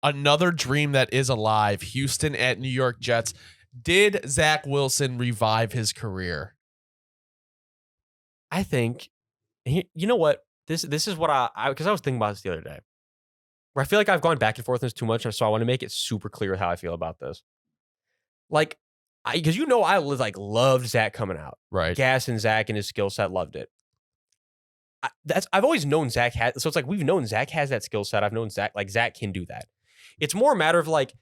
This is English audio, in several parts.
another dream that is alive. Houston at New York Jets. Did Zach Wilson revive his career? I think, you know what? This is what because I was thinking about this the other day, where I feel like I've gone back and forth on this too much, so I want to make it super clear how I feel about this. Like, because I loved Zach coming out, Right. gassing Zach and his skill set, loved it. I've always known Zach has, so it's like we've known Zach has that skill set. I've known Zach can do that. It's more a matter of like,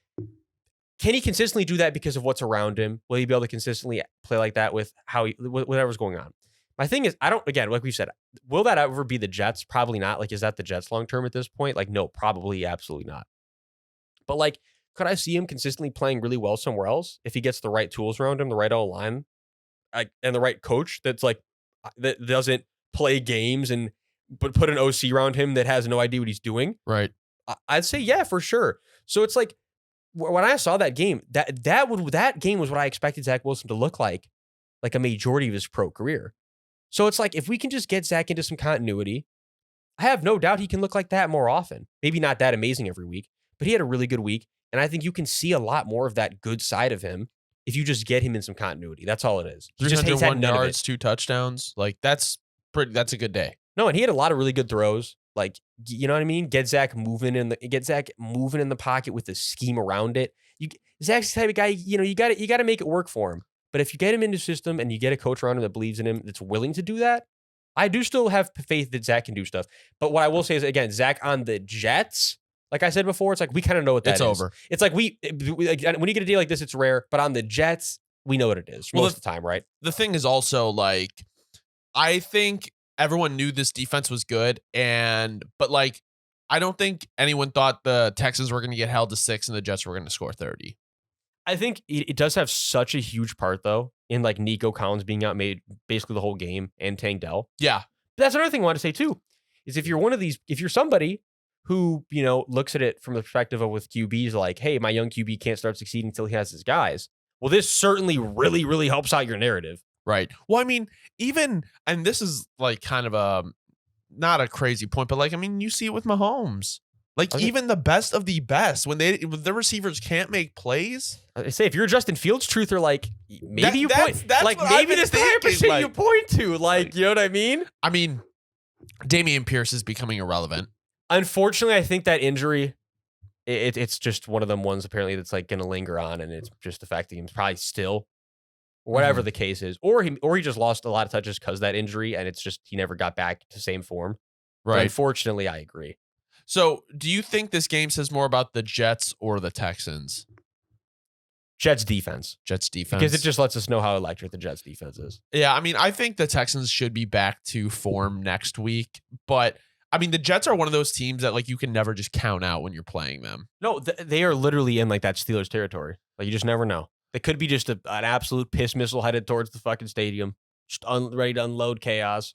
can he consistently do that because of what's around him? Will he be able to consistently play like that with whatever's going on? My thing is, again, like we've said, will that ever be the Jets? Probably not. Like, is that the Jets long term at this point? Like, no, probably absolutely not. But like, could I see him consistently playing really well somewhere else if he gets the right tools around him, the right O-line, and the right coach that doesn't play games but put an OC around him that has no idea what he's doing? Right. I'd say yeah, for sure. So it's like when I saw that game, that game was what I expected Zach Wilson to look like a majority of his pro career. So it's like if we can just get Zach into some continuity, I have no doubt he can look like that more often. Maybe not that amazing every week, but he had a really good week. And I think you can see a lot more of that good side of him if you just get him in some continuity. That's all it is. He just has had 301 yards, 2 touchdowns. Like that's a good day. No, and he had a lot of really good throws. Like, you know what I mean? Get Zach moving in the pocket with the scheme around it. Zach's the type of guy, you got to make it work for him. But if you get him into the system and you get a coach around him that believes in him, that's willing to do that, I do still have faith that Zach can do stuff. But what I will say is, again, Zach on the Jets, like I said before, it's like we kind of know what that is. It's over. It's like when you get a deal like this, it's rare. But on the Jets, we know what it is most of the time, right? The thing is also like, I think everyone knew this defense was good, but like, I don't think anyone thought the Texans were going to get held to 6 and the Jets were going to score 30. I think it does have such a huge part, though, in like Nico Collins being outmade basically the whole game and Tank Dell. Yeah. But that's another thing I want to say, too, is if you're somebody who, looks at it from the perspective of with QBs like, hey, my young QB can't start succeeding until he has his guys. Well, this certainly really, really helps out your narrative. Right. Well, I mean, and this is like kind of not a crazy point, but like, I mean, you see it with Mahomes. Like even the best of the best, when the receivers can't make plays. I say if you're Justin Fields truther, like maybe that's like maybe this is you point to, like, you know what I mean? I mean, Dameon Pierce is becoming irrelevant. Unfortunately, I think that injury, it's just one of them ones apparently that's like going to linger on, and it's just the fact that he's probably still, whatever the case is, or he just lost a lot of touches because of that injury, and it's just he never got back to same form. Right. But unfortunately, I agree. So, do you think this game says more about the Jets or the Texans? Jets defense. Because it just lets us know how electric the Jets defense is. Yeah, I mean, I think the Texans should be back to form next week, but I mean, the Jets are one of those teams that like you can never just count out when you're playing them. No, they are literally in like that Steelers territory. Like you just never know. They could be just an absolute piss missile headed towards the fucking stadium, just ready to unload chaos.